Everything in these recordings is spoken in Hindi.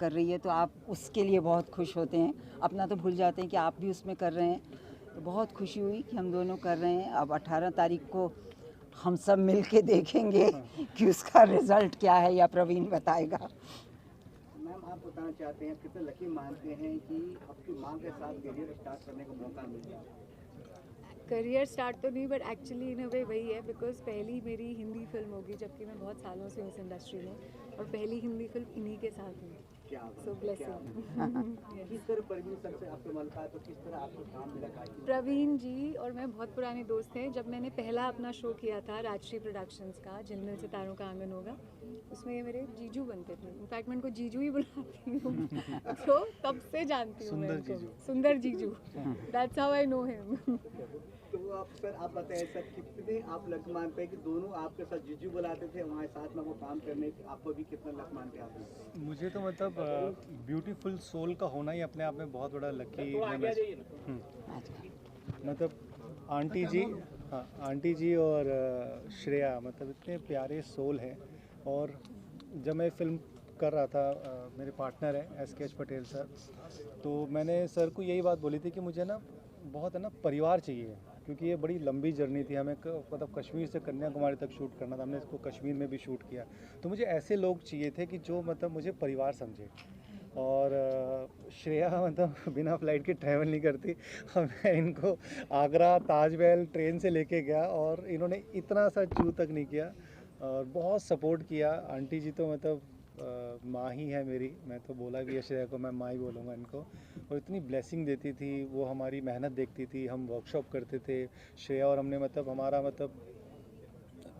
कर रही है तो आप उसके लिए बहुत खुश होते हैं, अपना तो भूल जाते हैं कि आप भी उसमें कर रहे हैं। तो बहुत खुशी हुई कि हम दोनों कर रहे हैं। अब 18 तारीख को हम सब मिल के देखेंगे कि उसका रिजल्ट क्या है, या प्रवीण बताएगा। मैम, आप बताना चाहते हैं कितने लकी मानते हैं कि आपकी माँ के साथ करियर स्टार्ट करने का मौका मिल गया? करियर स्टार्ट तो नहीं, बट एक्चुअली इन अ वे वही है, बिकॉज पहली मेरी हिंदी फिल्म होगी, जबकि मैं बहुत सालों से हूँ इस इंडस्ट्री में, और पहली हिंदी फिल्म इन्हीं के साथ हुई। क्या सो ब्लेसिंग। किस तरह परवीन सर से आपको मिलता है, तो किस तरह आपको काम मिला? प्रवीण जी और मैं बहुत पुराने दोस्त हैं। जब मैंने पहला अपना शो किया था राजश्री प्रोडक्शंस का, झिलमिल सितारों का आंगन होगा, उसमें ये मेरे जीजू बनते थे। इनफैक्ट मैं इनको जीजू ही बुलाती हूँ। तो तब से जानती हूँ मैं इनको। सुंदर जीजू, that's how I know him. तो आप सर, आप बताएं सर, कितने आप लक मानते हैं कि दोनों आपके साथ जीजू बुलाते थे, वहाँ साथ में वो काम करने के, आपको भी कितना लक मानते हैं आप? मुझे तो मतलब ब्यूटीफुल सोल का होना ही अपने आप में बहुत बड़ा लकी मतलब आंटी जी, हाँ आंटी जी और श्रेया मतलब इतने प्यारे सोल हैं। और जब मैं फिल्म कर रहा था, मेरे पार्टनर हैं SK पटेल सर, तो मैंने सर को यही बात बोली थी कि मुझे ना बहुत है ना परिवार चाहिए, क्योंकि ये बड़ी लंबी जर्नी थी। हमें मतलब कश्मीर से कन्याकुमारी तक शूट करना था, हमने इसको कश्मीर में भी शूट किया। तो मुझे ऐसे लोग चाहिए थे कि जो मतलब मुझे परिवार समझे। और श्रेया मतलब बिना फ्लाइट के ट्रैवल नहीं करती। मैं इनको आगरा ताजमहल ट्रेन से लेके गया और इन्होंने इतना सा चू तक नहीं किया और बहुत सपोर्ट किया। आंटी जी तो मतलब माँ ही है मेरी, मैं तो बोला भी है श्रेया को, मैं माँ ही बोलूँगा इनको। और इतनी ब्लेसिंग देती थी वो, हमारी मेहनत देखती थी, हम वर्कशॉप करते थे श्रेया और हमने, मतलब हमारा मतलब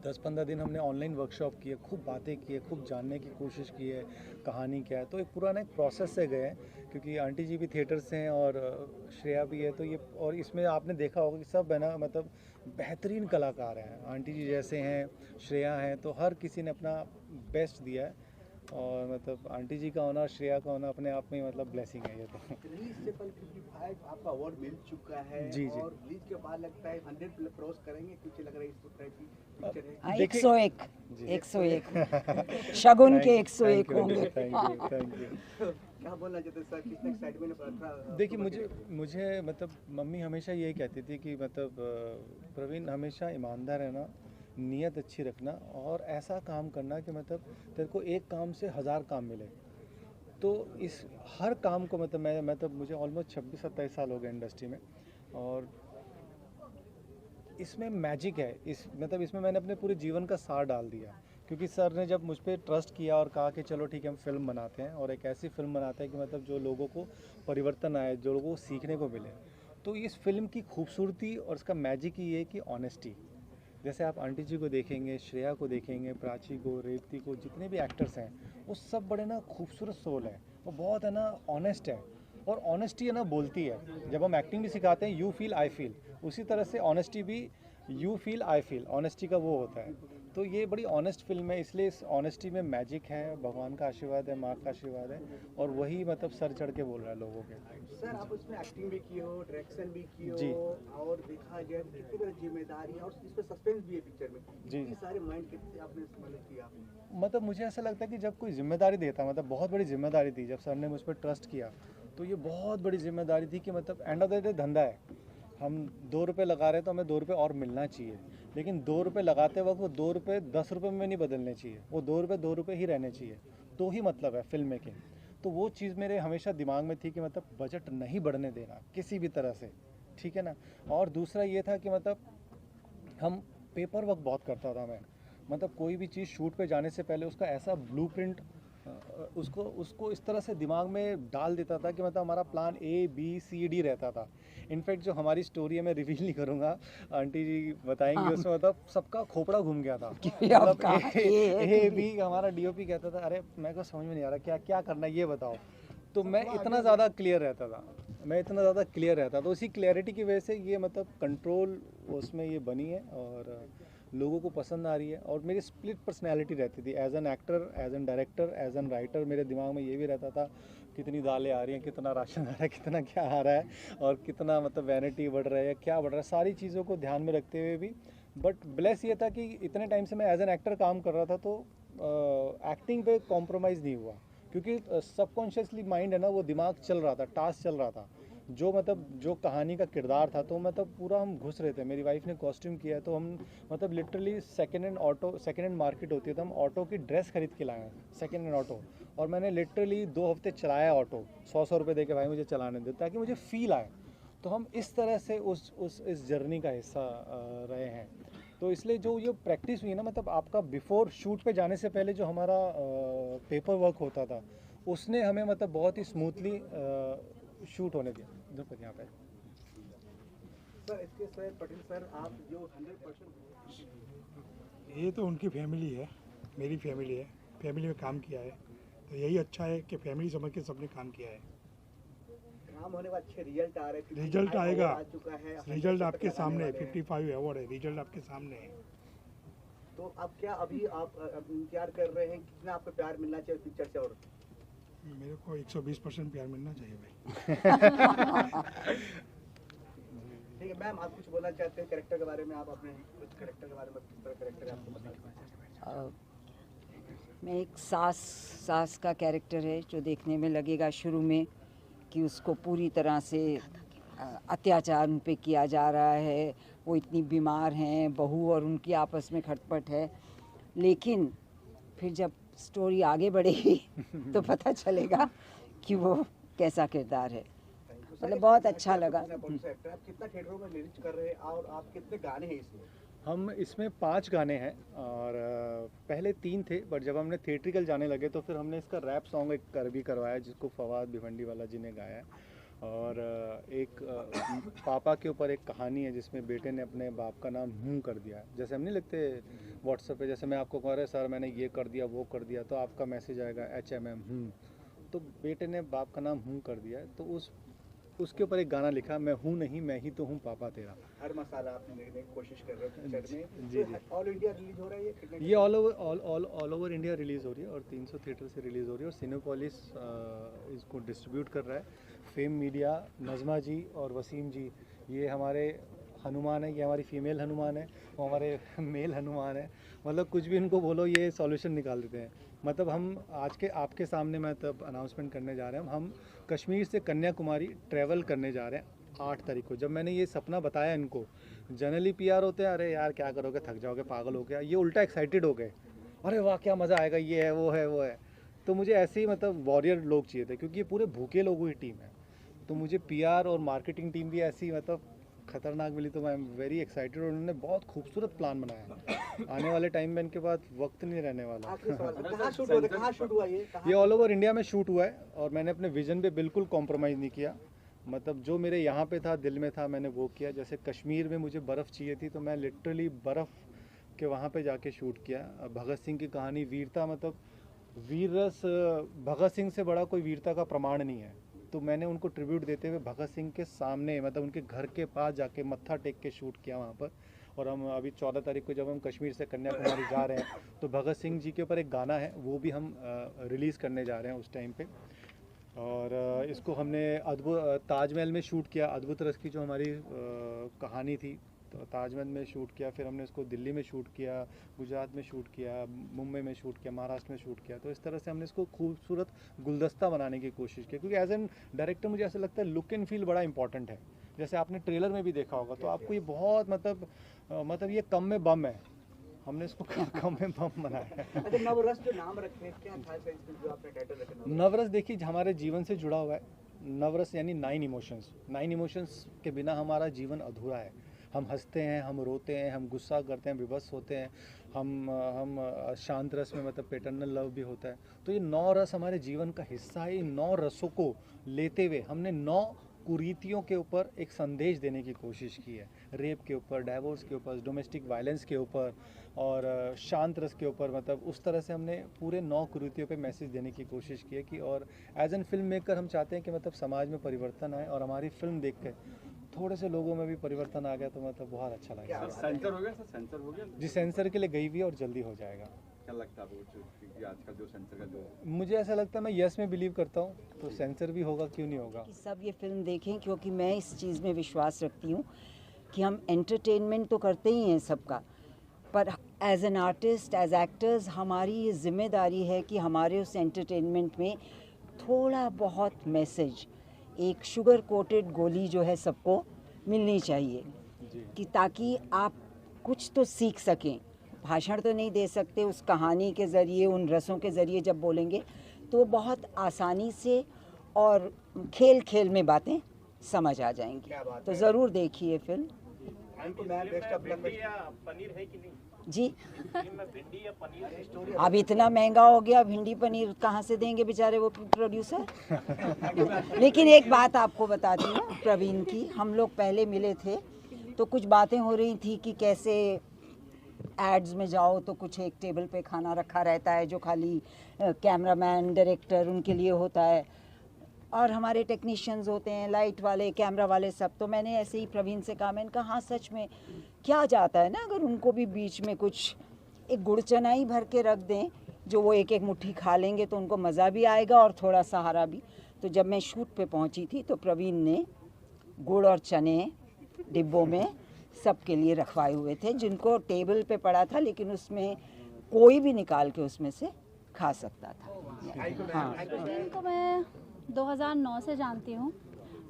10-15 दिन हमने ऑनलाइन वर्कशॉप किए, खूब बातें की है, खूब जानने की कोशिश की है कहानी क्या है। तो एक पुराना एक प्रोसेस से गए हैं, क्योंकि आंटी जी भी थिएटर से हैं और श्रेया भी है। तो ये, और इसमें आपने देखा होगा कि सब है ना मतलब बेहतरीन कलाकार हैं। आंटी जी जैसे हैं, श्रेया हैं, तो हर किसी ने अपना बेस्ट दिया है। और मतलब आंटी जी का होना और श्रेया का होना अपने आप में मतलब ब्लेसिंग है ये तो। रिलीज से पहले 55 आपका अवार्ड मिल चुका है। जी जी। और रिलीज के बाद लगता है 100 क्रॉस करेंगे, कुछ लग रहा है इस टाइप की पिक्चर है। 101 जी। 101 शगुन के 101 होंगे। Thank you. क्या बोलना चाहते हैं सर, कितना एक्साइटमेंट? देखिए मुझे मतलब मम्मी हमेशा यही कहती थी कि मतलब प्रवीण हमेशा ईमानदार रहना, नीयत अच्छी रखना और ऐसा काम करना कि मतलब तेरे को एक काम से 1000 काम मिले। तो इस हर काम को मतलब मैं मतलब मुझे ऑलमोस्ट 26-27 साल हो गए इंडस्ट्री में, और इसमें मैजिक है। इस मतलब इसमें मैंने अपने पूरे जीवन का सार डाल दिया, क्योंकि सर ने जब मुझ पर ट्रस्ट किया और कहा कि चलो ठीक है हम फिल्म बनाते हैं, और एक ऐसी फिल्म बनाते हैं कि मतलब जो लोगों को परिवर्तन आए, जो लोगों को सीखने को मिले। तो इस फिल्म की खूबसूरती और इसका मैजिक ही है कि ऑनेस्टी। जैसे आप आंटी जी को देखेंगे, श्रेया को देखेंगे, प्राची को, रेवती को, जितने भी एक्टर्स हैं वो सब बड़े ना खूबसूरत सोल हैं, वो बहुत है ना ऑनेस्ट है। और ऑनेस्टी है ना बोलती है। जब हम एक्टिंग भी सिखाते हैं यू फील आई फील, उसी तरह से ऑनेस्टी भी you feel I feel, honesty का वो होता है। तो ये बड़ी ऑनेस्ट फिल्म है, इसलिए इस ऑनेस्टी में मैजिक है, भगवान का आशीर्वाद है, माँ का आशीर्वाद है, और वही मतलब सर चढ़ के बोल रहा है लोगों के। सर, आप उसमें एक्टिंग भी की हो, डायरेक्शन भी की जी। हो, और देखा जाए तो कितनी बड़ी जिम्मेदारी है, और इसमें सस्पेंस भी है पिक्चर में। जी। इतनी सारे माइंड कितने आपने मदद की आपने? मतलब मुझे ऐसा लगता है कि जब कोई जिम्मेदारी देता, मतलब बहुत बड़ी जिम्मेदारी थी, जब सर ने मुझ पर ट्रस्ट किया, तो ये बहुत बड़ी जिम्मेदारी थी कि मतलब एंड ऑफ द डे धंधा है। हम 2 रुपये लगा रहे हैं तो हमें 2 रुपये और मिलना चाहिए, लेकिन 2 रुपये लगाते वक्त वो 2 रुपये 10 रुपये में नहीं बदलने चाहिए, वो 2 रुपये ही रहने चाहिए। तो ही मतलब है फिल्म मेकिंग। तो वो चीज़ मेरे हमेशा दिमाग में थी कि मतलब बजट नहीं बढ़ने देना किसी भी तरह से, ठीक है ना। और दूसरा ये था कि मतलब हम पेपर वर्क बहुत करता था मैं, मतलब कोई भी चीज़ शूट पे जाने से पहले उसका ऐसा ब्लूप्रिंट उसको उसको इस तरह से दिमाग में डाल देता था कि मतलब हमारा प्लान ABCD रहता था। इनफैक्ट जो हमारी स्टोरी है मैं रिवील नहीं करूँगा, आंटी जी बताएंगे। हाँ। उसमें मतलब सबका खोपड़ा घूम गया था। अब मतलब कहाँ ये है कि A B हमारा DOP कहता था अरे मेरे को समझ में नहीं आ रहा क्या क्या करना है ये बताओ। तो मैं इतना ज़्यादा क्लियर रहता था, तो उसी क्लियरिटी की वजह से ये मतलब कंट्रोल उसमें ये बनी है और लोगों को पसंद आ रही है। और मेरी स्प्लिट पर्सनैलिटी रहती थी, as an actor, as an director, as an writer. मेरे दिमाग में ये भी रहता था कितनी दालें आ रही हैं, कितना राशन आ रहा है, कितना क्या आ रहा है, और कितना मतलब वैनिटी बढ़ रहा है, क्या बढ़ रहा है, सारी चीज़ों को ध्यान में रखते हुए भी। बट ब्लेस ये था कि इतने टाइम से मैं एज एन एक्टर काम कर रहा था, तो एक्टिंग पे कॉम्प्रोमाइज़ नहीं हुआ। क्योंकि सबकॉन्शियसली माइंड है ना, वो दिमाग चल रहा था, टास्क चल रहा था, जो मतलब जो कहानी का किरदार था, तो मतलब पूरा हम घुस रहे थे। मेरी वाइफ ने कॉस्ट्यूम किया है, तो हम मतलब लिटरली सेकेंड हैंड मार्केट होती है, तो हम ऑटो की ड्रेस खरीद के लाए हैं, सेकेंड हैंड ऑटो। और मैंने लिटरली 2 हफ्ते चलाया ऑटो, 100 रुपये दे के, भाई मुझे चलाने दे, ताकि मुझे फील आए। तो हम इस तरह से इस जर्नी का हिस्सा रहे हैं। तो इसलिए जो ये प्रैक्टिस हुई ना, मतलब आपका बिफोर शूट पे जाने से पहले जो हमारा पेपर वर्क होता था, उसने हमें मतलब बहुत ही स्मूथली शूट होने दिया। इधर पर यहाँ पे सर, इसके सर पटेल सर, आप जो 100% ये तो उनकी फैमिली है, मेरी फैमिली है, फैमिली में काम किया है, तो यही अच्छा है कि फैमिली समझ के सबने काम किया है। काम होने के बाद अच्छे रिजल्ट आ रहे हैं, रिजल्ट आएगा, आ चुका है, रिजल्ट 100% आपके लगाने सामने है, वाले हैं। 55 अवार्ड है, रिजल्ट आपके सामने है। तो अब क्या अभी आप इंतजार कर रहे हैं, कितना आपको प्यार मिलना चाहिए पिक्चर से? और मेरे को 120% प्यार मिलना चाहिए भाई। ठीक है मैम, आप कुछ बोलना चाहते हैं कैरेक्टर के बारे में? आप अपने कुछ कैरेक्टर के बारे में, किस तरह कैरेक्टर है आपको बताइए। मैं एक सास का कैरेक्टर है, जो देखने में लगेगा शुरू में कि उसको पूरी तरह से अत्याचार उन पे किया जा रहा है, वो इतनी बीमार हैं, बहू और उनकी आपस में खटपट है। लेकिन फिर जब स्टोरी आगे बढ़ेगी तो पता चलेगा कि वो कैसा किरदार है। मतलब बहुत अच्छा लगा। आप कितना थिएटरों में रिलीज कर रहे हैं और आप कितने गाने हैं इसमें? हम इसमें 5 गाने हैं, और पहले 3 थे, बट जब हमने थिएट्रिकल जाने लगे तो फिर हमने इसका रैप सॉन्ग एक भी करवाया, जिसको फवाद भिवंडी वाला जी ने गाया है। और एक पापा के ऊपर एक कहानी है, जिसमें बेटे ने अपने बाप का नाम हूँ कर दिया। जैसे हम नहीं लिखते व्हाट्सएप पे, जैसे मैं आपको कह रहा सर मैंने ये कर दिया वो कर दिया, तो आपका मैसेज आएगा HMM हूँ, तो बेटे ने बाप का नाम हूँ कर दिया। तो उसके ऊपर एक गाना लिखा, मैं हूँ नहीं मैं ही तो हूँ पापा तेरा। हर मसाला आपने देखने की कोशिश कर रहे हो पिक्चर में। जी। ऑल इंडिया रिलीज हो रहा है ये कितने? ये ऑल ओवर इंडिया रिलीज़ हो रही है, और 300 थिएटर से रिलीज़ हो रही है, और सिनेपोलिस इसको डिस्ट्रीब्यूट कर रहा है। फेम मीडिया, नज़मा जी और वसीम जी, ये हमारे हनुमान है, ये हमारी फीमेल हनुमान है, वो हमारे मेल हनुमान है। मतलब कुछ भी इनको बोलो, ये सॉल्यूशन निकाल देते हैं। मतलब हम आज के आपके सामने मैं तब अनाउंसमेंट करने जा रहे हैं, हम कश्मीर से कन्याकुमारी ट्रैवल करने जा रहे हैं 8 तारीख को। जब मैंने ये सपना बताया इनको, जनरली PR होते हैं, अरे यार क्या करोगे, थक जाओगे, पागल हो गया। ये उल्टा एक्साइटेड हो गए, अरे वाह क्या मज़ा आएगा, ये है वो है वो है। तो मुझे ऐसे ही मतलब वॉरियर लोग चाहिए थे, क्योंकि ये पूरे भूखे लोगों की टीम है। तो मुझे PR और मार्केटिंग टीम भी ऐसी मतलब खतरनाक मिली, तो मैं वेरी एक्साइटेड। और उन्होंने बहुत खूबसूरत प्लान बनाया है। आने वाले टाइम में इनके पास वक्त नहीं रहने वाला। आखिरी सवाल, कहाँ शूट हुआ था? कहाँ शूट हुआ ये? ये ऑल ओवर इंडिया में शूट हुआ है, और मैंने अपने विजन पे बिल्कुल कॉम्प्रोमाइज़ नहीं किया। मतलब जो मेरे यहाँ पे था, दिल में था, मैंने वो किया। जैसे कश्मीर में मुझे बर्फ़ चाहिए थी, तो मैं लिटरली बर्फ़ के वहाँ पे जाके शूट किया। भगत सिंह की कहानी, वीरता, मतलब वीर रस भगत सिंह से बड़ा कोई वीरता का प्रमाण नहीं है। तो मैंने उनको ट्रिब्यूट देते हुए भगत सिंह के सामने, मतलब उनके घर के पास जाके मत्था टेक के शूट किया वहाँ पर। और हम अभी 14 तारीख को जब हम कश्मीर से कन्याकुमारी जा रहे हैं, तो भगत सिंह जी के ऊपर एक गाना है, वो भी हम रिलीज़ करने जा रहे हैं उस टाइम पे। और इसको हमने अद्भुत ताजमहल में शूट किया। अद्भुत रस की जो हमारी कहानी थी, तो ताजमहल में शूट किया। फिर हमने इसको दिल्ली में शूट किया, गुजरात में शूट किया, मुंबई में शूट किया, महाराष्ट्र में शूट किया। तो इस तरह से हमने इसको खूबसूरत गुलदस्ता बनाने की कोशिश की, क्योंकि एज एन डायरेक्टर मुझे ऐसा लगता है लुक एंड फील बड़ा इंपॉर्टेंट है। जैसे आपने ट्रेलर में भी देखा होगा, तो आपको ये बहुत मतलब ये कम में बम है, हमने इसको कम में बम बनाया है। अच्छा, नवरस जो नाम रखे हैं, क्या था इसमें जो आपने टाइटल रखा? नवरस देखिए हमारे जीवन से जुड़ा हुआ है। नवरस यानी 9 इमोशंस। 9 इमोशंस के बिना हमारा जीवन अधूरा है। हम हंसते हैं, हम रोते हैं, हम गुस्सा करते हैं, विवश होते हैं, हम शांत रस में मतलब पैटर्नल लव भी होता है। तो ये 9 रस हमारे जीवन का हिस्सा है। इन 9 रसों को लेते हुए हमने 9 कुरीतियों के ऊपर एक संदेश देने की कोशिश की है। रेप के ऊपर, डाइवोर्स के ऊपर, डोमेस्टिक वायलेंस के ऊपर, और शांत रस के ऊपर। मतलब उस तरह से हमने पूरे 9 कुरीतियों पे मैसेज देने की कोशिश की है कि, और एज एन फिल्म मेकर हम चाहते हैं कि मतलब समाज में परिवर्तन आए, और हमारी फिल्म देख के थोड़े से लोगों में भी परिवर्तन आ गया, तो मतलब बहुत अच्छा लगेगा। सेंसर हो गया सर, सेंसर हो गया? जी, सेंसर के लिए गई हुई है और जल्दी हो जाएगा। क्या लगता है आपको कि आज का जो सेंसर का जो मुझे ऐसा लगता है, मैं यस में बिलीव करता हूँ, तो सेंसर भी होगा, क्यों नहीं होगा। कि सब ये फिल्म देखें, क्योंकि मैं इस चीज़ में विश्वास रखती हूँ कि हम एंटरटेनमेंट तो करते ही हैं सबका, पर as an artist, as actors, हमारी ये जिम्मेदारी है कि हमारे उस एंटरटेनमेंट में थोड़ा बहुत मैसेज, एक शुगर कोटेड गोली जो है सबको मिलनी चाहिए कि ताकि आप कुछ तो सीख सकें। भाषण तो नहीं दे सकते, उस कहानी के ज़रिए, उन रसों के ज़रिए जब बोलेंगे तो बहुत आसानी से और खेल खेल में बातें समझ आ जाएंगी। तो ज़रूर देखिए फिल्म। पनीर है कि नहीं जी, में भिंडी या पनीर? अब इतना महंगा हो गया, भिंडी पनीर कहाँ से देंगे बेचारे वो प्रोड्यूसर। लेकिन एक बात आपको बताती हूँ प्रवीण की, हम लोग पहले मिले थे तो कुछ बातें हो रही थी कि कैसे एड्स में जाओ तो कुछ एक टेबल पे खाना रखा रहता है जो खाली कैमरामैन, डायरेक्टर उनके लिए होता है, और हमारे टेक्नीशियंस होते हैं, लाइट वाले, कैमरा वाले, सब। तो मैंने ऐसे ही प्रवीण से कहा, मैंने कहा हाँ सच में क्या जाता है ना अगर उनको भी बीच में कुछ एक गुड़ चना ही भर के रख दें जो वो एक एक मुट्ठी खा लेंगे तो उनको मज़ा भी आएगा और थोड़ा सहारा भी। तो जब मैं शूट पे पहुंची थी तो प्रवीण ने गुड़ और चने डिब्बों में सबके लिए रखवाए हुए थे, जिनको टेबल पे पड़ा था, लेकिन उसमें कोई भी निकाल के उसमें से खा सकता था। हाँ, इनको मैं 2009 से जानती हूँ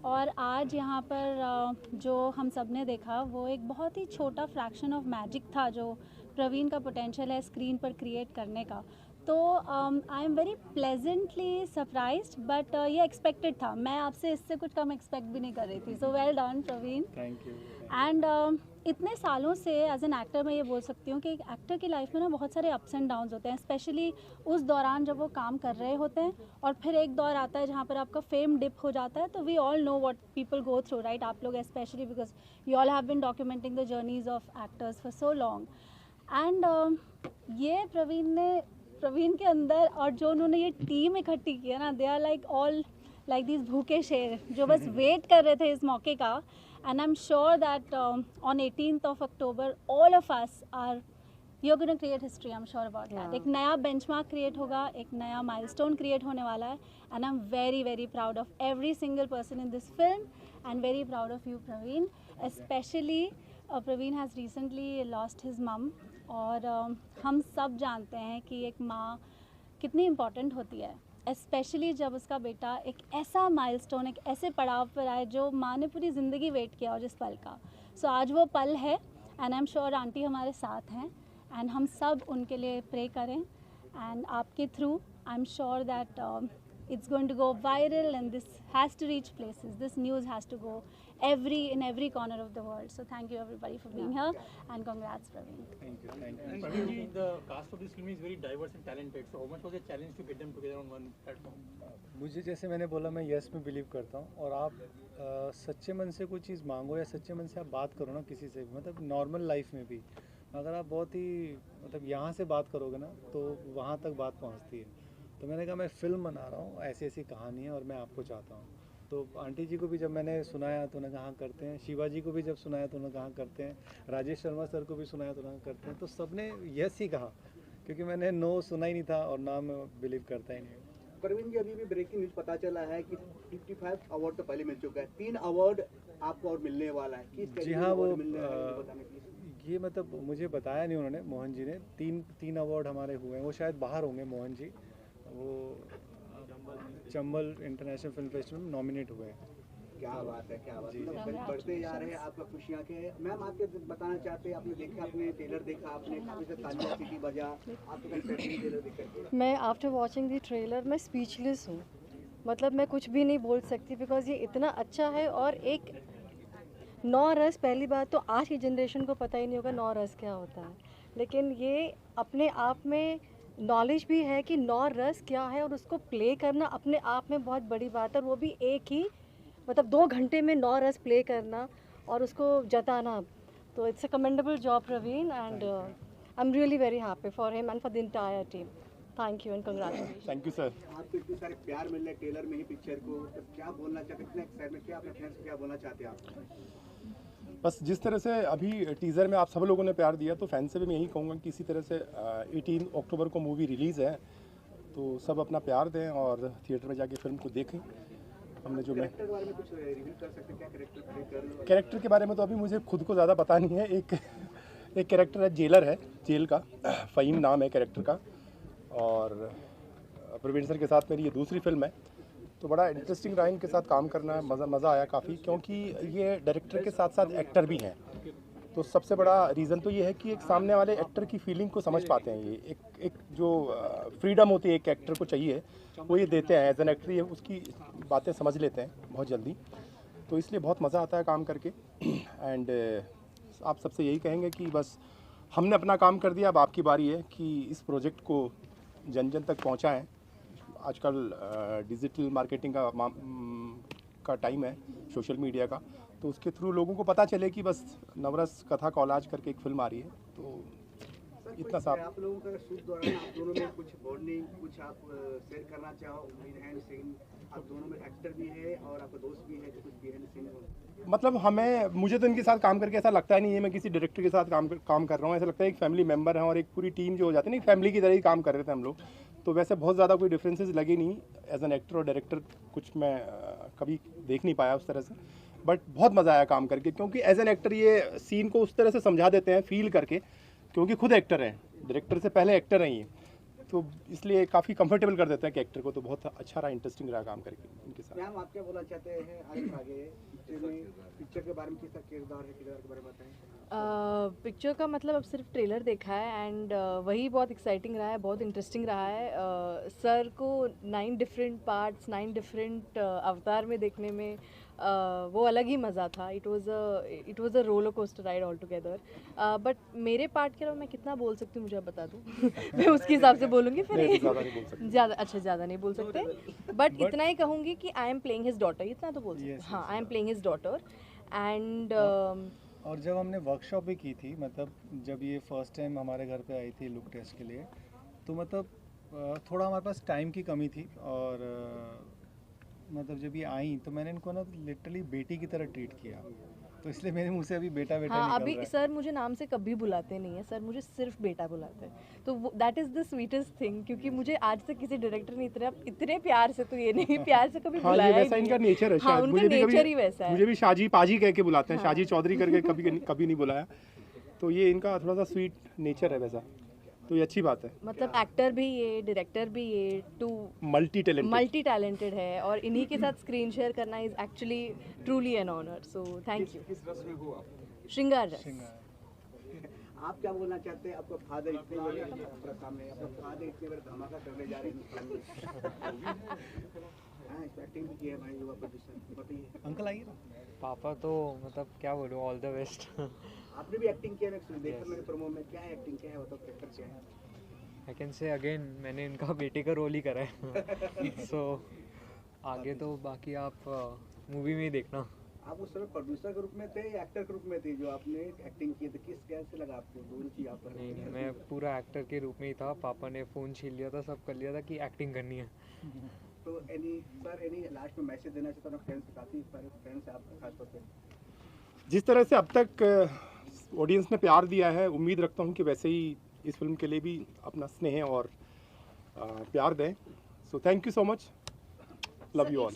और आज यहाँ पर जो हम सब ने देखा वो एक बहुत ही छोटा फ्रैक्शन ऑफ मैजिक था जो प्रवीण का पोटेंशियल है स्क्रीन पर क्रिएट करने का। तो I am very pleasantly surprised, but ये एक्सपेक्टेड था। मैं आपसे इससे कुछ कम एक्सपेक्ट भी नहीं कर रही थी। So well done Praveen. Thank you. And इतने सालों से एज एन एक्टर मैं ये बोल सकती हूँ कि एक एक्टर की लाइफ में ना बहुत सारे अप्स एंड डाउन्स होते हैं, स्पेशली उस दौरान जब वो काम कर रहे होते हैं, और फिर एक दौर आता है जहाँ पर आपका फेम डिप हो जाता है। तो we all know what people go through, right? आप लोग specially because you all have been documenting the journeys of actors for so long. And ये प्रवीण के अंदर और जो उन्होंने ये टीम इकट्ठी की है ना, they are like all like this भूखे शेर जो बस वेट कर रहे थे इस मौके का। And I'm sure that on 18th of October, all of us you're going to create history. I'm sure about that. एक नया benchmark create होगा, एक नया milestone create होने वाला है, and I'm very very proud of every single person in this film, and very proud of you, Praveen. Especially Praveen has recently lost his mom, और हम सब जानते हैं कि एक माँ कितनी important होती है, स्पेशली जब उसका बेटा एक ऐसा माइलस्टोन, एक ऐसे पड़ाव पर आए जो माँ ने पूरी ज़िंदगी वेट किया और जिस पल का। सो आज वो पल है, and I am sure aunty हमारे साथ हैं, एंड हम सब उनके लिए प्रे करें। एंड आपके through I am sure that it's going to go viral, and this has to reach places. This news has to go in every corner of the world. So thank you everybody for being here, and congrats Praveen. Thank you. Thank you. Praveen ji, the cast of this film is very diverse and talented. So how much was the challenge to get them together on one platform? मुझे जैसे मैंने बोला, मैं यस में बिलीव करता हूँ, और आप सच्चे मन से कोई चीज़ मांगो या सच्चे मन से आप बात करो ना किसी से, मतलब नॉर्मल लाइफ में भी अगर आप बहुत ही मतलब यहाँ से बात करोगे ना तो वहाँ तक बात पहुँचती है। तो मैंने कहा मैं फ़िल्म बना रहा हूँ, ऐसी ऐसी कहानी है और मैं आपको चाहता हूँ। तो आंटी जी को भी जब मैंने सुनाया तो उन्होंने कहा करते हैं, शिवा जी को भी जब सुनाया तो उन्होंने कहा करते हैं, राजेश शर्मा सर को भी सुनाया तो उन्होंने करते हैं। तो सब ने यस ही कहा, क्योंकि मैंने नो सुना ही नहीं था और ना मैं बिलीव करता ही नहीं। प्रवीण जी, अभी भी ब्रेकिंग न्यूज़ पता चला है कि 55 अवार्ड तो पहले मिल चुका है, 3 अवार्ड आपको और मिलने वाला है। किस जी हाँ, वो बताने ये मतलब मुझे बताया नहीं उन्होंने, मोहन जी ने। तीन अवार्ड हमारे हुए हैं, वो शायद बाहर होंगे मोहन जी, वो चंबल इंटरनेशनल फिल्म फेस्टिवल में नॉमिनेट हुए हैं। क्या बात है, क्या बात है। बढ़ते जा रहे हैं आपका खुशियाँ के। मैम, आपके बताना चाहते हैं, आपने देखा, आपने ट्रेलर देखा, आपने काफ़ी से तालियां सीटी बजा, आपको ट्रेलर देखा? मैं आफ्टर वॉचिंग द ट्रेलर मैं स्पीचलेस हूँ, मतलब मैं कुछ भी नहीं बोल सकती, बिकॉज ये इतना अच्छा है। और एक 9 रस, पहली बात तो आज की जनरेशन को पता ही नहीं होगा 9 रस क्या होता है, लेकिन ये अपने आप में नॉलेज भी है कि 9 रस क्या है, और उसको प्ले करना अपने आप में बहुत बड़ी बात है। और वो भी एक ही मतलब 2 घंटे में 9 रस प्ले करना और उसको जताना, तो it's a commendable job Praveen, and I am really very happy for him and for the entire team. Thank you and congratulation. Thank you sir. आपको इतने सारे प्यार मिल रहे ट्रेलर में ही पिक्चर को, तो क्या बोलना चाहते, कितना एक्साइटमेंट, क्या अपने फ्रेंड्स को क्या बोलना चाहते हैं आप? बस जिस तरह से अभी टीज़र में आप सब लोगों ने प्यार दिया, तो फैन से भी मैं यही कहूँगा कि इसी तरह से 18 अक्टूबर को मूवी रिलीज़ है, तो सब अपना प्यार दें और थिएटर में जाके फिल्म को देखें। हमने जो कैरेक्टर के बारे में कुछ रिवील कर सकते हैं, क्या कैरेक्टर प्ले कर रहे हो? कैरेक्टर के बारे में तो अभी मुझे खुद को ज़्यादा पता नहीं है। एक कैरेक्टर है, जेलर है, जेल का, फ़हीम नाम है कैरेक्टर का। और प्रवीण सर के साथ मेरी ये दूसरी फिल्म है, तो बड़ा इंटरेस्टिंग रहा इनके साथ काम करना, मज़ा आया काफ़ी, क्योंकि ये डायरेक्टर के साथ साथ एक्टर भी हैं। तो सबसे बड़ा रीज़न तो ये है कि एक सामने वाले एक्टर की फीलिंग को समझ पाते हैं। ये एक जो फ्रीडम होती है एक एक्टर को चाहिए, वो ये देते हैं एज एन एक्टर, ये उसकी बातें समझ लेते हैं बहुत जल्दी। तो इसलिए बहुत मज़ा आता है काम करके। एंड आप सबसे यही कहेंगे कि बस हमने अपना काम कर दिया, अब आपकी बारी है कि इस प्रोजेक्ट को जन जन तक पहुँचाएँ। आजकल डिजिटल मार्केटिंग का टाइम है, सोशल मीडिया का, तो उसके थ्रू लोगों को पता चले कि बस नवरस कथा कॉलाज करके एक फिल्म आ रही है। तो इतना सा आप लोगों का शूट दौरान आप दोनों में कुछ बॉन्डिंग, कुछ आप शेयर करना चाहो बिहाइंड सीन? आप दोनों में एक्टर भी है और आपका दोस्त भी है, तो कुछ बिहाइंड सीन हो? मतलब मुझे तो इनके साथ काम करके ऐसा लगता ही नहीं है मैं किसी डायरेक्टर के साथ काम कर रहा हूँ। ऐसा लगता है एक फैमिली मेम्बर है और एक पूरी टीम जो हो जाती है ना, फैमिली की तरह ही काम कर रहे थे हम लोग। तो वैसे बहुत ज़्यादा कोई डिफरेंसेस लगे नहीं एज एन एक्टर और डायरेक्टर, कुछ मैं कभी देख नहीं पाया उस तरह से। बट बहुत मज़ा आया काम करके, क्योंकि एज एन एक्टर ये सीन को उस तरह से समझा देते हैं फील करके, क्योंकि खुद एक्टर हैं, डायरेक्टर से पहले एक्टर हैं ये, तो इसलिए काफ़ी कंफर्टेबल कर देते हैं कि एक्टर को। तो बहुत अच्छा रहा, इंटरेस्टिंग रहा काम करके उनके साथ। मैम, आप क्या बोलना चाहते हैं आगे पिक्चर के बारे में? किसका किरदार है, किरदार के बारे में बताएं। पिक्चर का मतलब अब सिर्फ ट्रेलर देखा है एंड वही बहुत एक्साइटिंग रहा है, बहुत इंटरेस्टिंग रहा है। सर को 9 डिफरेंट पार्ट्स, 9 डिफरेंट अवतार में देखने में वो अलग ही मज़ा था। It was a roller coaster ride all together. But मेरे पार्ट के अलावा मैं कितना बोल सकती हूँ मुझे आप बता दूँ। मैं उसके हिसाब से बोलूँगी फिर। ज़्यादा नहीं बोल सकते, बट इतना ही कहूँगी कि I am playing his daughter, इतना तो बोल सकते हैं। हाँ, I am playing his daughter and और जब हमने वर्कशॉप भी की थी, मतलब जब ये फर्स्ट टाइम हमारे घर पे आई थी लुक टेस्ट के लिए, तो मतलब थोड़ा हमारे पास टाइम की कमी थी। और मतलब जब ये आई तो मैंने इनको ना लिटरली बेटी की तरह ट्रीट किया, तो इसलिए मेरे मुंह से अभी बेटा हाँ, निकल रहा अभी है। सर मुझे नाम से कभी बुलाते नहीं है, सर मुझे सिर्फ बेटा बुलाते हैं। तो that is the sweetest thing, क्योंकि मुझे आज तक किसी डायरेक्टर ने इतने प्यार से, तो ये नहीं प्यार से कभी बुलाया ये वैसा इनका नेचर है शायद। हाँ, उनका नेचर ही वैसा है। मुझे भी शाजी पाजी कह के बुलाते हैं, शाजी चौधरी करके कभी नहीं बुलाया। तो ये इनका थोड़ा सा स्वीट नेचर है वैसा, तो ये अच्छी बात है। मतलब एक्टर भी ये, डायरेक्टर भी ये, टू मल्टी टैलेंटेड है, और इन्हीं के साथ स्क्रीन शेयर करना is actually truly an honour. So thank you. श्रृंगार रस। आप क्या बोलना चाहते हैं? आपका फादर इतने बड़े आपका सामने, आपका फादर इतने बड़े धमाका करने जा रहे हैं। हाँ, एक्टिंग भी की है भाई, युवा प्रोड्यूसर, बताइए। अंकल आइए ना। पापा तो मतलब क्या बोलूँ, ऑल द बेस्ट। आपने भी एक्टिंग किया, मैं देखा मैंने प्रोमो में। क्या है एक्टिंग, क्या है बताओ, कैरेक्टर क्या है? आई कैन से अगेन, मैंने इनका बेटे का रोल ही करा है। सो आगे तो बाकी आप मूवी में ही देखना। आप उस समय प्रोड्यूसर के रूप में थे या एक्टर के रूप में थे जो आपने एक्टिंग की? तो किस कैसे लगा आपको दोनों चीज़ आप? नहीं, मैं पूरा एक्टर के रूप में ही था। पापा ने फ़ोन छीन लिया था, सब कर लिया था कि एक्टिंग करनी है। तो एनी लास्ट में मैसेज देना चाहता हूँ फ्रेंड्स, काफ़ी सारे फ्रेंड्स हैं आपके खासतौर पे। जिस तरह से अब तक ऑडियंस ने प्यार दिया है, उम्मीद रखता हूँ कि वैसे ही इस फिल्म के लिए भी अपना स्नेह और प्यार दें। So thank you so much, love you all.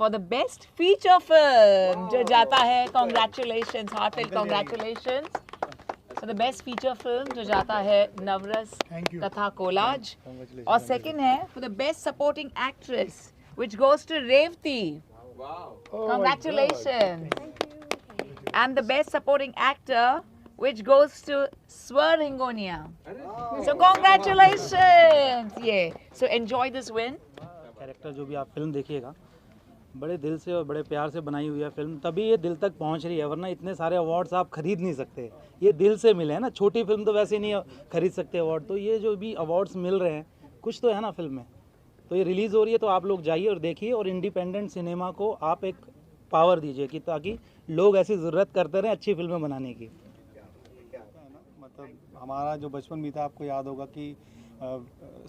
For the best feature film जो जाता है, congratulations, heartfelt congratulations for the best feature film जो जाता है नवरस कथा कोलाज। और सेकंड है for the best supporting actress which goes to Revathi. Congratulations. And the best supporting actor which goes to Swar Hingonia. So congratulations. Yeah. So enjoy this win. Character जो भी आप फिल्म देखिएगा, बड़े दिल से और बड़े प्यार से बनाई हुई है फिल्म, तभी ये दिल तक पहुंच रही है, वरना इतने सारे अवार्ड्स आप खरीद नहीं सकते। ये दिल से मिले हैं ना, छोटी फिल्म तो वैसे नहीं खरीद सकते अवार्ड, तो ये जो भी अवार्ड्स मिल रहे हैं कुछ तो है ना फिल्म में। तो ये रिलीज़ हो रही है, तो आप लोग जाइए और देखिए, और इंडिपेंडेंट सिनेमा को आप एक पावर दीजिए कि ताकि लोग ऐसी ज़रूरत करते रहें अच्छी फिल्में बनाने की। मतलब हमारा जो बचपन भी था, आपको याद होगा कि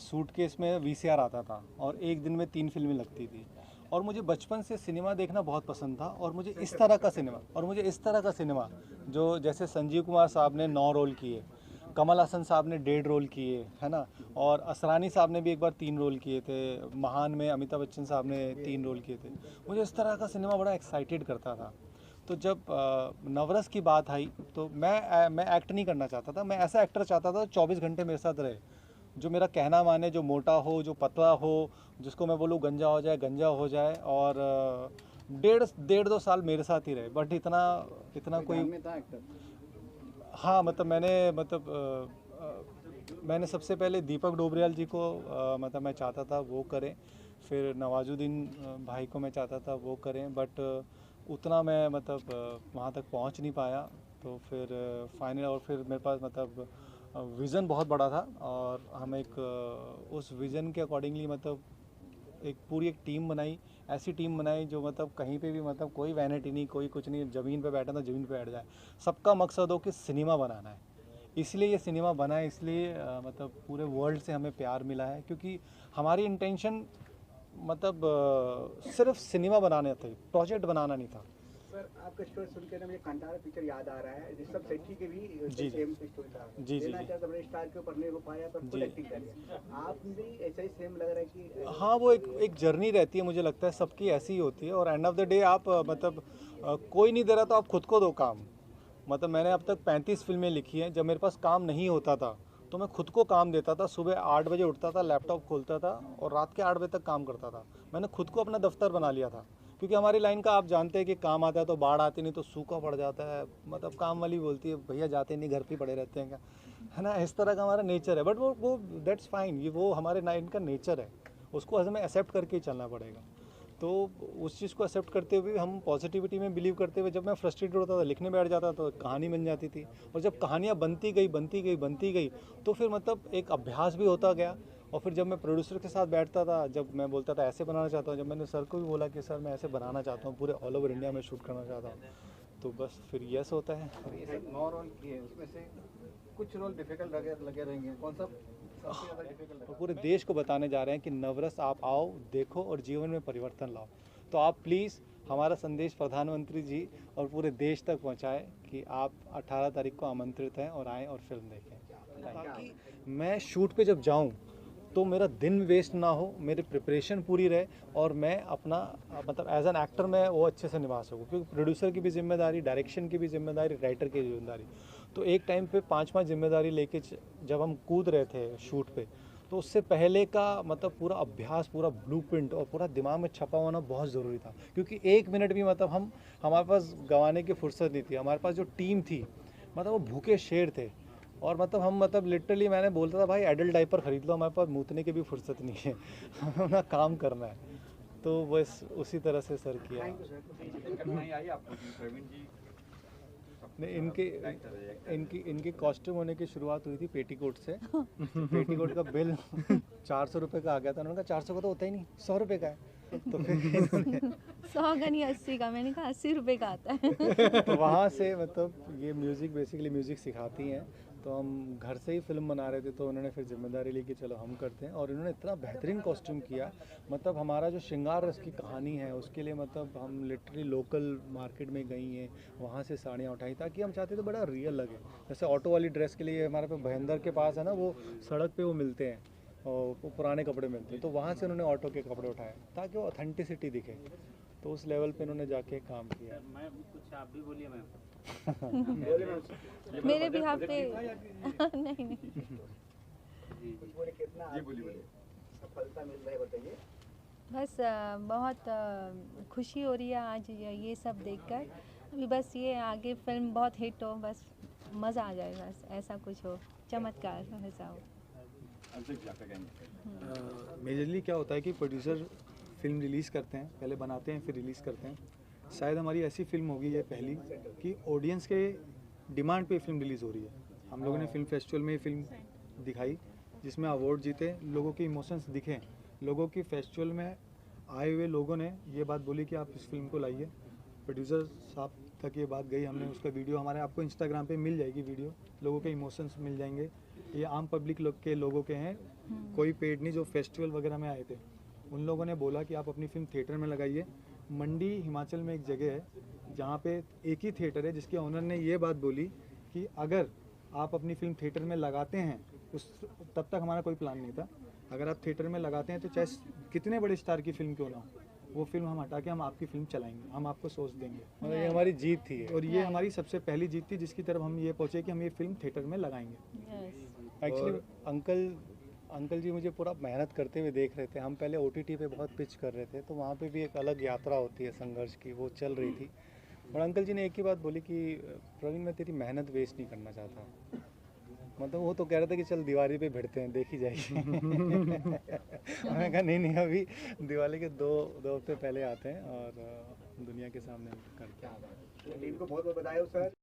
सूटकेस में VCR आता था और एक दिन में 3 फिल्में लगती थी। और मुझे बचपन से सिनेमा देखना बहुत पसंद था, और मुझे इस तरह का सिनेमा जो जैसे संजीव कुमार साहब ने 9 रोल किए, कमल हसन साहब ने 1.5 रोल किए, है ना, और असरानी साहब ने भी एक बार 3 रोल किए थे, महान में अमिताभ बच्चन साहब ने 3 रोल किए थे। मुझे इस तरह का सिनेमा बड़ा एक्साइटेड करता था। तो जब नवरस की बात आई तो मैं एक्ट नहीं करना चाहता था, मैं ऐसा एक्टर चाहता था 24 घंटे मेरे साथ रहे, जो मेरा कहना माने, जो मोटा हो, जो पतला हो, जिसको मैं बोलूँ गंजा हो जाए और 1.5-2 साल मेरे साथ ही रहे। बट इतना कोई में था एक्टर? हाँ, मतलब मैंने सबसे पहले दीपक डोबरियाल जी को मतलब मैं चाहता था वो करें, फिर नवाजुद्दीन भाई को मैं चाहता था वो करें, बट उतना मैं मतलब वहाँ तक पहुँच नहीं पाया। तो फिर फाइनल, और फिर मेरे पास मतलब विज़न बहुत बड़ा था और हम एक उस विज़न के अकॉर्डिंगली मतलब एक पूरी एक टीम बनाई, ऐसी टीम बनाई जो मतलब कहीं पे भी मतलब कोई वैनिटी नहीं, कोई कुछ नहीं, ज़मीन पे बैठा तो ज़मीन पे बैठ जाए। सबका मकसद हो कि सिनेमा बनाना है, इसलिए ये सिनेमा बना है, इसलिए मतलब पूरे वर्ल्ड से हमें प्यार मिला है, क्योंकि हमारी इंटेंशन मतलब सिर्फ सिनेमा बनाना था, प्रोजेक्ट बनाना नहीं था। सर आपका स्टोरी सुनकर मुझे कंटारा पिक्चर याद आ रहा है, ऋषभ शेट्टी के भी जी सेम स्टोरी था। जी जी बड़े स्टार के ऊपर नहीं हो पाया पर फुल एक्टिंग कर लिया, आप भी ऐसा ही सेम लग रहा है कि? हाँ, वो एक जर्नी रहती है, मुझे लगता है सबकी ऐसी ही होती है, और एंड ऑफ द डे आप मतलब कोई नहीं दे रहा तो आप खुद को दो काम। मतलब मैंने अब तक 35 फिल्में लिखी हैं, जब मेरे पास काम नहीं होता था तो मैं खुद को काम देता था, सुबह 8 बजे उठता था, लैपटॉप खोलता था और रात के 8 बजे तक काम करता था। मैंने खुद को अपना दफ्तर बना लिया था, क्योंकि हमारी लाइन का आप जानते हैं कि काम आता है तो बाढ़ आती नहीं तो सूखा पड़ जाता है, मतलब काम वाली बोलती है भैया जाते नहीं, घर पे पड़े रहते हैं क्या, है ना, इस तरह का हमारा नेचर है। बट वो दैट्स फाइन, ये वो हमारे लाइन का नेचर है, उसको हमें एक्सेप्ट करके ही चलना पड़ेगा। तो उस चीज़ को एक्सेप्ट करते हुए हम पॉजिटिविटी में बिलीव करते हुए, जब मैं फ्रस्ट्रेटेड होता था लिखने बैठ जाता तो कहानी बन जाती थी, और जब कहानियाँ बनती गई तो फिर मतलब एक अभ्यास भी होता गया। और फिर जब मैं प्रोड्यूसर के साथ बैठता था, जब मैं बोलता था ऐसे बनाना चाहता हूँ, जब मैंने सर को भी बोला कि सर मैं ऐसे बनाना चाहता हूँ, पूरे ऑल ओवर इंडिया में शूट करना चाहता हूँ, तो बस फिर यस होता है। ये सब 9 रोल किए, उसमें से कुछ रोल डिफिकल्ट लगे रहेंगे, कौन सा सबसे ज़्यादा डिफिकल्ट लगा? पूरे देश को बताने जा रहे हैं कि नवरस आप आओ, देखो और जीवन में परिवर्तन लाओ। तो आप प्लीज़ हमारा संदेश प्रधानमंत्री जी और पूरे देश तक पहुंचाएं कि आप 18 तारीख को आमंत्रित हैं और आएँ और फिल्म देखें, ताकि मैं शूट पे जब जाऊं तो मेरा दिन वेस्ट ना हो, मेरी प्रिपरेशन पूरी रहे और मैं अपना मतलब एज एन एक्टर मैं वो अच्छे से निभा सकूं, क्योंकि प्रोड्यूसर की भी जिम्मेदारी, डायरेक्शन की भी जिम्मेदारी, राइटर की जिम्मेदारी। तो एक टाइम पे 5-5 जिम्मेदारी लेके जब हम कूद रहे थे शूट पे, तो उससे पहले का मतलब पूरा अभ्यास, पूरा ब्लूप्रिंट और पूरा दिमाग में छपा होना बहुत ज़रूरी था, क्योंकि 1 मिनट भी मतलब हमारे पास गंवाने की फुर्सत नहीं थी। हमारे पास जो टीम थी मतलब वो भूखे शेर थे, और मतलब हम मतलब लिटरली मैंने बोलता था भाई एडल्ट डायपर खरीद लो, हमारे पास मूतने की भी फुर्सत नहीं है, हमें अपना काम करना है। तो बस उसी तरह से सर किया। नहीं, इनकी कॉस्ट्यूम होने की शुरुआत हुई थी पेटीकोट से। पेटीकोट का बिल 400 रुपये का आ गया था, उन्होंने कहा 400 का तो होता ही नहीं, 100 रुपये का है। तो फिर 100 का नहीं 80 का, मैंने कहा 80 रुपये का आता है। तो वहाँ से मतलब ये म्यूज़िक बेसिकली म्यूज़िक सिखाती हैं, तो हम घर से ही फिल्म बना रहे थे, तो उन्होंने फिर जिम्मेदारी ली कि चलो हम करते हैं, और इन्होंने इतना बेहतरीन कॉस्ट्यूम किया। मतलब हमारा जो श्रृंगार रस की कहानी है उसके लिए मतलब हम लिटरली लोकल मार्केट में गई हैं, वहाँ से साड़ियाँ उठाई, ताकि हम चाहते तो बड़ा रियल लगे। जैसे ऑटो वाली ड्रेस के लिए हमारे पे भयंदर के पास है ना, वो सड़क पे वो मिलते हैं और वो पुराने कपड़े मिलते हैं, तो वहाँ से उन्होंने ऑटो के कपड़े उठाए ताकि वो ऑथेंटिसिटी दिखे। तो उस लेवल पे उन्होंने जाके काम किया। मैं कुछ आप भी बोलिए मैम। मेरे भी यहाँ पे नहीं कितना सफलता मिल रहा है बताइए? बस बहुत खुशी हो रही है आज ये सब देखकर। अभी बस ये आगे फिल्म बहुत हिट हो, बस मज़ा आ जाए, बस ऐसा कुछ हो, चमत्कार ऐसा हो। मेजरली क्या होता है कि प्रोड्यूसर फिल्म रिलीज़ करते हैं, पहले बनाते हैं फिर रिलीज़ करते हैं। शायद हमारी ऐसी फिल्म होगी ये पहली कि ऑडियंस के डिमांड पे फिल्म रिलीज़ हो रही है। हम लोगों ने फिल्म फेस्टिवल में फिल्म दिखाई जिसमें अवार्ड जीते, लोगों के इमोशंस दिखे, लोगों की फेस्टिवल में आए हुए लोगों ने ये बात बोली कि आप इस फिल्म को लाइए। प्रोड्यूसर साहब तक ये बात गई, हमने उसका वीडियो हमारे आपको इंस्टाग्राम पे मिल जाएगी, वीडियो लोगों के इमोशंस मिल जाएंगे। ये आम पब्लिक लोगों के हैं, कोई पेड नहीं, जो फेस्टिवल वगैरह में आए थे। उन लोगों ने बोला कि आप अपनी फिल्म थिएटर में लगाइए। मंडी हिमाचल में एक जगह है जहाँ पे एक ही थिएटर है जिसके ओनर ने ये बात बोली कि अगर आप अपनी फिल्म थिएटर में लगाते हैं, तब तक हमारा कोई प्लान नहीं था, अगर आप थिएटर में लगाते हैं तो चाहे कितने बड़े स्टार की फिल्म क्यों ना हो, वो फिल्म हम हटा के हम आपकी फिल्म चलाएंगे, हम आपको सोच देंगे। मतलब ये हमारी जीत थी और ये हमारी सबसे पहली जीत थी जिसकी तरफ हम ये पहुँचे कि हम ये फिल्म थिएटर में लगाएंगे। एक्चुअली अंकल जी मुझे पूरा मेहनत करते हुए देख रहे थे। हम पहले OTT पे बहुत पिच कर रहे थे, तो वहाँ पे भी एक अलग यात्रा होती है संघर्ष की, वो चल रही थी। और अंकल जी ने एक ही बात बोली कि प्रवीण मैं तेरी मेहनत वेस्ट नहीं करना चाहता। मतलब वो तो कह रहे थे कि चल दिवाली पे भिड़ते हैं, देखी जाएगी। मैंने कहा नहीं अभी दिवाली के दो हफ्ते पहले आते हैं और दुनिया के सामने करते हैं। टीम को बहुत बहुत बधाई हो सर।